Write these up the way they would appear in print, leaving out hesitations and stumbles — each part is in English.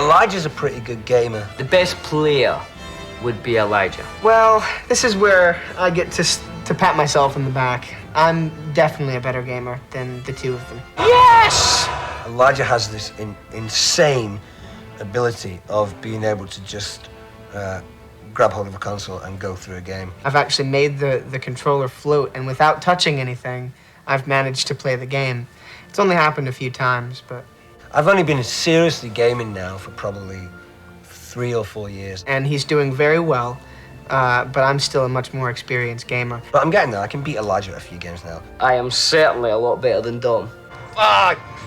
Elijah's a pretty good gamer. The best player would be Elijah. Well, this is where I get to pat myself in the back. I'm definitely a better gamer than the two of them. Yes! Elijah has this insane ability of being able to just grab hold of a console and go through a game. I've actually made the controller float, and without touching anything, I've managed to play the game. It's only happened a few times, but... I've only been seriously gaming now for probably 3 or 4 years. And he's doing very well, but I'm still a much more experienced gamer. But I'm getting there. I can beat Elijah at a few games now. I am certainly a lot better than Dom.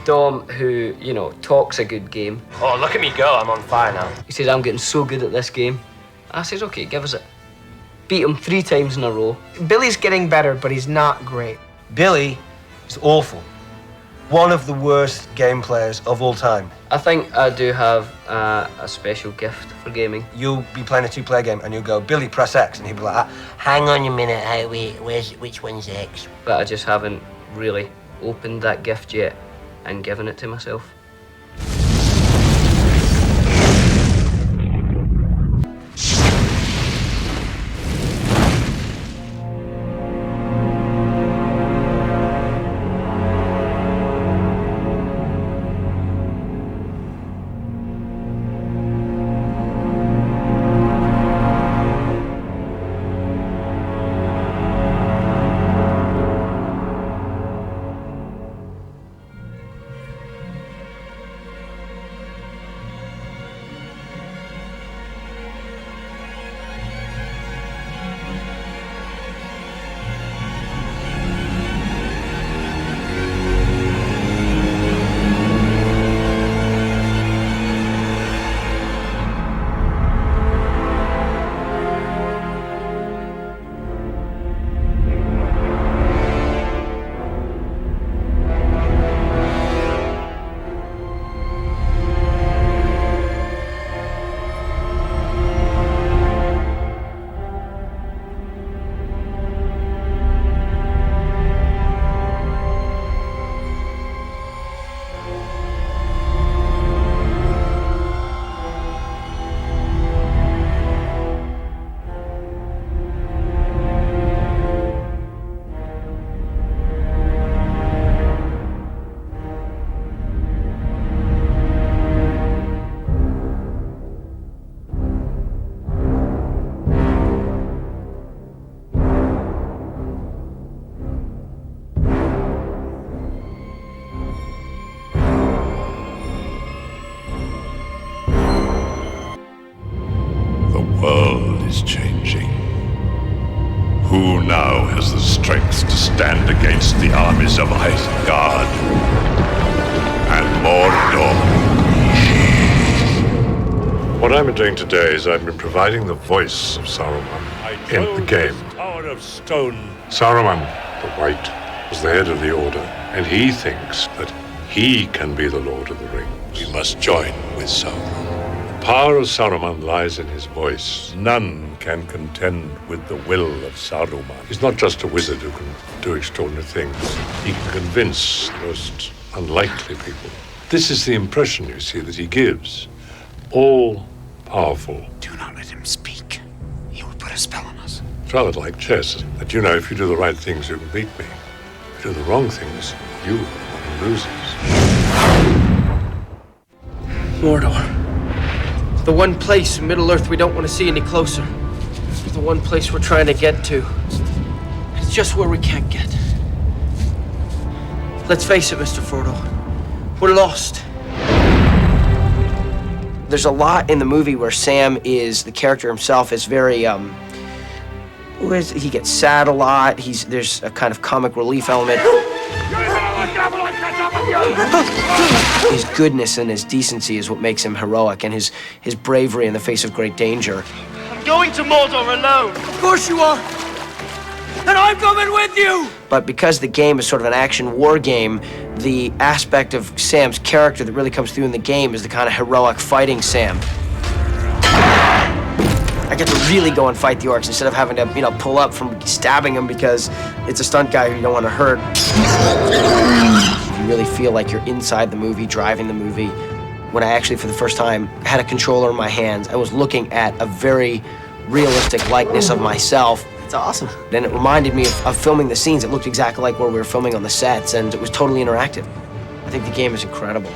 Dom, who, you know, talks a good game. Oh, look at me go. I'm on fire now. He says, I'm getting so good at this game. I says, okay, give us it. Beat him 3 times in a row. Billy's getting better, but he's not great. Billy is awful. One of the worst game players of all time. I think I do have a special gift for gaming. You'll be playing a 2-player game and you'll go, Billy, press X. And he'll be like, hang on a minute, wait, which one's X? But I just haven't really opened that gift yet and given it to myself. Who now has the strength to stand against the armies of Isengard and Mordor? What I've been doing today is I've been providing the voice of Saruman in the game. Tower of Stone. Saruman, the White, was the head of the Order, and he thinks that he can be the Lord of the Rings. We must join with Sauron. The power of Saruman lies in his voice. None can contend with the will of Saruman. He's not just a wizard who can do extraordinary things. He can convince the most unlikely people. This is the impression, you see, that he gives. All powerful. Do not let him speak. He will put a spell on us. It's rather like chess, that you know if you do the right things, you can beat me. If you do the wrong things, you loses. Mordor. The one place in Middle-earth we don't want to see any closer. The one place we're trying to get to. It's just where we can't get. Let's face it, Mr. Frodo. We're lost. There's a lot in the movie where Sam is, the character himself is very, he gets sad a lot. There's a kind of comic relief element. His goodness and his decency is what makes him heroic, and his bravery in the face of great danger. I'm going to Mordor alone. Of course you are. And I'm coming with you! But because the game is sort of an action war game, the aspect of Sam's character that really comes through in the game is the kind of heroic fighting Sam. I get to really go and fight the orcs instead of having to, pull up from stabbing them because it's a stunt guy who you don't want to hurt. You really feel like you're inside the movie, driving the movie. when I actually, for the first time, had a controller in my hands. I was looking at a very realistic likeness of myself. It's awesome. Then it reminded me of filming the scenes. It looked exactly like where we were filming on the sets, and it was totally interactive. I think the game is incredible.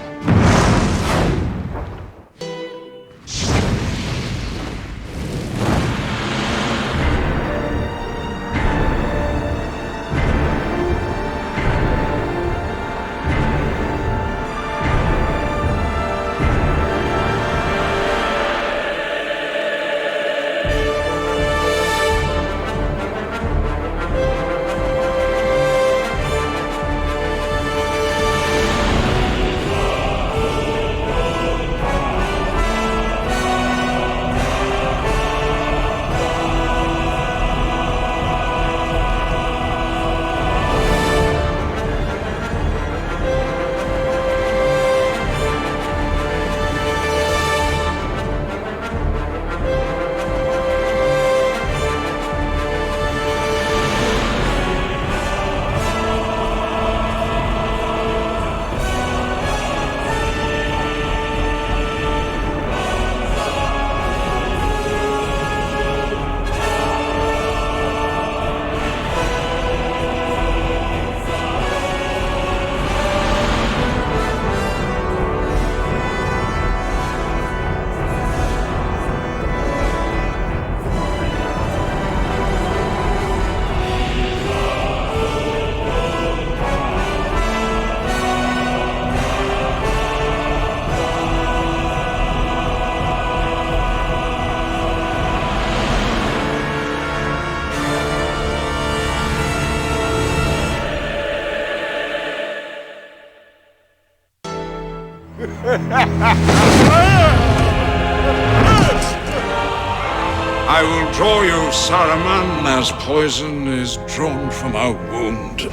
I will draw you, Saruman, as poison is drawn from a wound.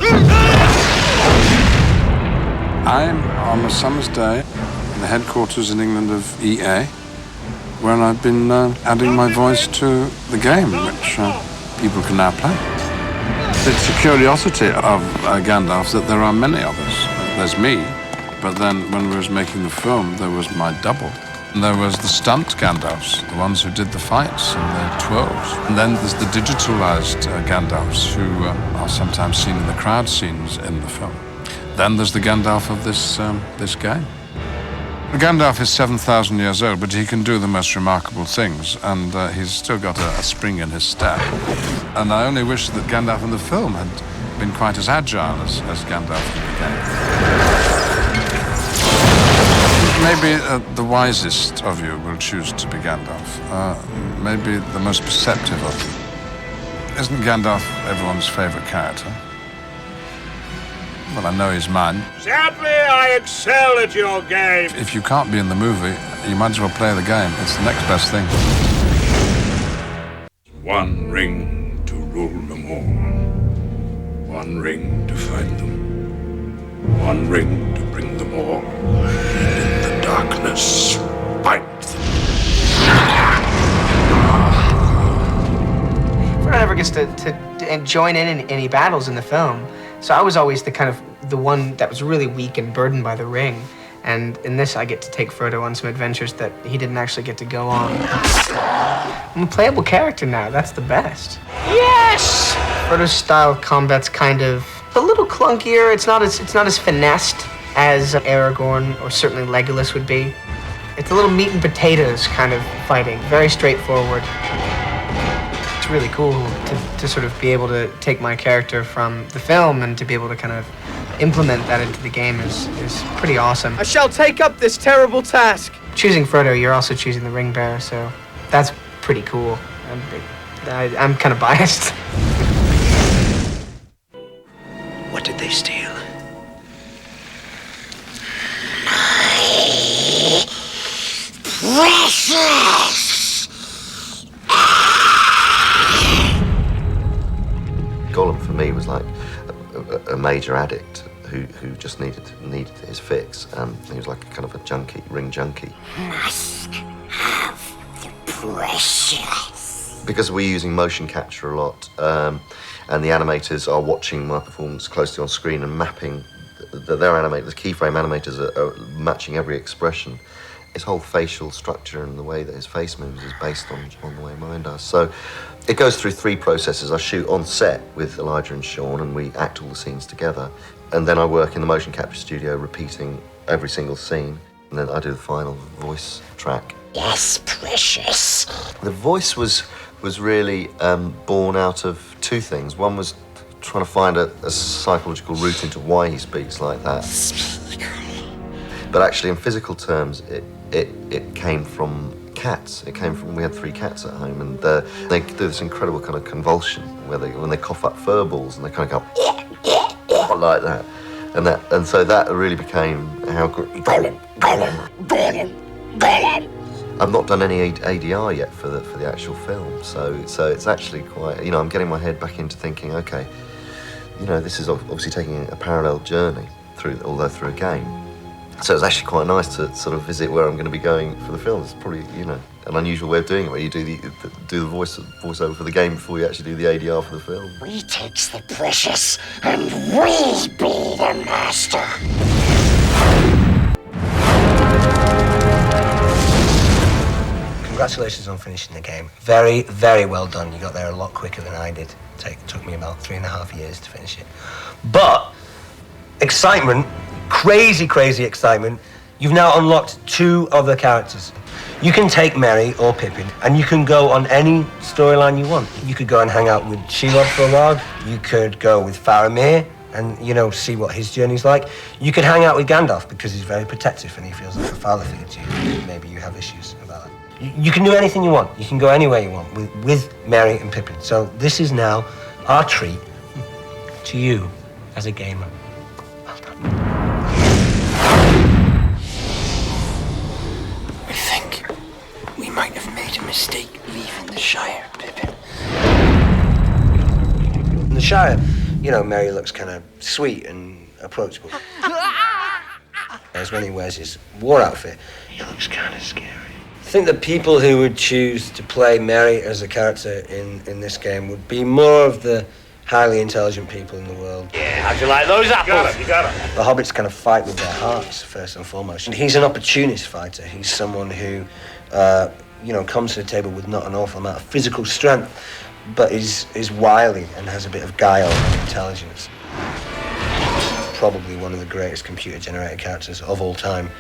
I'm on a summer's day in the headquarters in England of EA, where I've been adding my voice to the game, which people can now play. It's a curiosity of Gandalf that there are many of us. There's me, but then when we was making the film, there was my double. And there was the stunt Gandalfs, the ones who did the fights and the twirls. And then there's the digitalized Gandalfs who are sometimes seen in the crowd scenes in the film. Then there's the Gandalf of this game. Gandalf is 7,000 years old, but he can do the most remarkable things, and he's still got a spring in his step. And I only wish that Gandalf in the film had been quite as agile as Gandalf in the game. Maybe the wisest of you will choose to be Gandalf. Maybe the most perceptive of you. Isn't Gandalf everyone's favorite character? Well, I know he's mine. Sadly, I excel at your game. If you can't be in the movie, you might as well play the game. It's the next best thing. One ring to rule them all. One ring to find them. One ring to bring them all. And in the darkness, fight them. Frodo never gets to join in any battles in the film. So I was always the one that was really weak and burdened by the ring. And in this, I get to take Frodo on some adventures that he didn't actually get to go on. I'm a playable character now. That's the best. Yes! Frodo's style of combat's kind of a little clunkier. It's not as finessed as Aragorn or certainly Legolas would be. It's a little meat and potatoes kind of fighting. Very straightforward. It's really cool to sort of be able to take my character from the film and to be able to kind of implement that into the game is pretty awesome. I shall take up this terrible task. Choosing Frodo, you're also choosing the ring bearer, so that's pretty cool. I'm kind of biased. What did they steal? Precious! Gollum for me was like a major addict who just needed his fix. He was like kind of a junkie, ring junkie. Must have the precious. Because we're using motion capture a lot, and the animators are watching my performance closely on screen and mapping. Their animators, keyframe animators, are matching every expression. His whole facial structure and the way that his face moves is based on the way mine does. So it goes through 3 processes. I shoot on set with Elijah and Sean, and we act all the scenes together. And then I work in the motion capture studio, repeating every single scene. And then I do the final voice track. Yes, precious. The voice was really born out of 2 things. One was trying to find a psychological route into why he speaks like that. But actually, in physical terms, it came from cats. It came from, we had 3 cats at home, and they do this incredible kind of convulsion where when they cough up fur balls and they kind of go like that. And so that really became how I've not done any ADR yet for the actual film, so it's actually quite, you know, I'm getting my head back into thinking, okay, you know, this is obviously taking a parallel journey although through a game. So it's actually quite nice to sort of visit where I'm going to be going for the film. It's probably, you know, an unusual way of doing it, where you do the voiceover for the game before you actually do the ADR for the film. We takes the precious, and we be the master. Congratulations on finishing the game. Very, very well done. You got there a lot quicker than I did. It took me about 3.5 years to finish it. But excitement, crazy, crazy excitement. You've now unlocked 2 other characters. You can take Merry or Pippin, and you can go on any storyline you want. You could go and hang out with Shelob for a while. You could go with Faramir and, you know, see what his journey's like. You could hang out with Gandalf because he's very protective and he feels like a father figure to you. Maybe you have issues about that. You can do anything you want. You can go anywhere you want with Merry and Pippin. So this is now our treat to you as a gamer. Well done. I think we might have made a mistake leaving the Shire, Pippin. In the Shire, you know, Merry looks kind of sweet and approachable. As when he wears his war outfit, he looks kind of scary. I think the people who would choose to play Merry as a character in this game would be more of the highly intelligent people in the world. Yeah, how'd you like those apples? You got 'em. The hobbits kind of fight with their hearts, first and foremost. And he's an opportunist fighter. He's someone who, you know, comes to the table with not an awful amount of physical strength, but is wily and has a bit of guile and intelligence. Probably one of the greatest computer-generated characters of all time.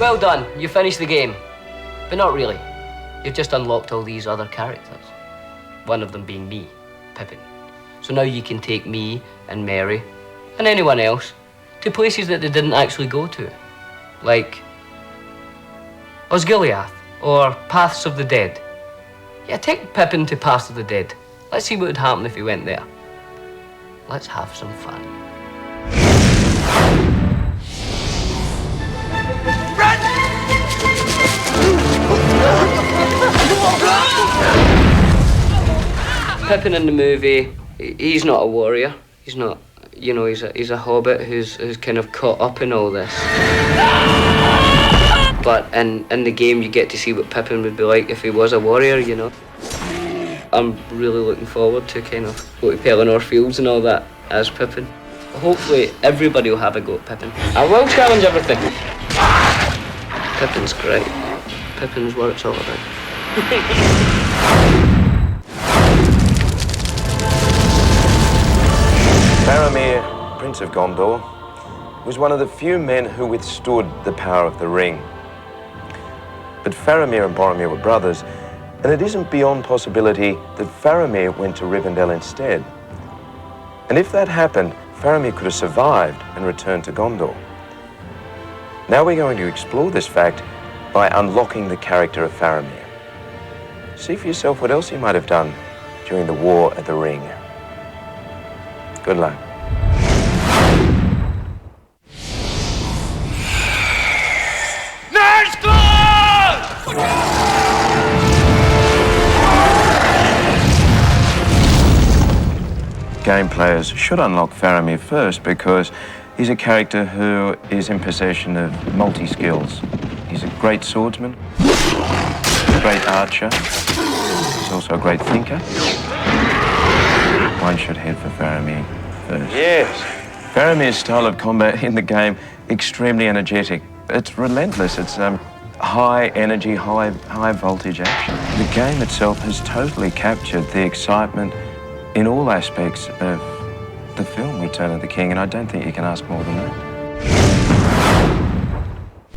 Well done, you finished the game. But not really. You've just unlocked all these other characters. One of them being me, Pippin. So now you can take me and Merry and anyone else to places that they didn't actually go to. Like Osgiliath or Paths of the Dead. Yeah, take Pippin to Paths of the Dead. Let's see what would happen if he went there. Let's have some fun. Pippin in the movie, he's not a warrior. He's not, you know, he's a hobbit who's kind of caught up in all this. But in the game, you get to see what Pippin would be like if he was a warrior, you know. I'm really looking forward to kind of go to Pelennor Fields and all that as Pippin. Hopefully, everybody will have a go at Pippin. I will challenge everything. Pippin's great. Pippin's what it's all about. Faramir, Prince of Gondor, was one of the few men who withstood the power of the ring. But Faramir and Boromir were brothers, and it isn't beyond possibility that Faramir went to Rivendell instead. And if that happened, Faramir could have survived and returned to Gondor. Now we're going to explore this fact by unlocking the character of Faramir. See for yourself what else he might have done during the War at the Ring. Good luck. Game players should unlock Faramir first because he's a character who is in possession of multi-skills. He's a great swordsman, a great archer, he's also a great thinker. One should head for Faramir first. Yes. Faramir's style of combat in the game, extremely energetic. It's relentless. It's high energy, high voltage action. The game itself has totally captured the excitement in all aspects of the film Return of the King, and I don't think you can ask more than that.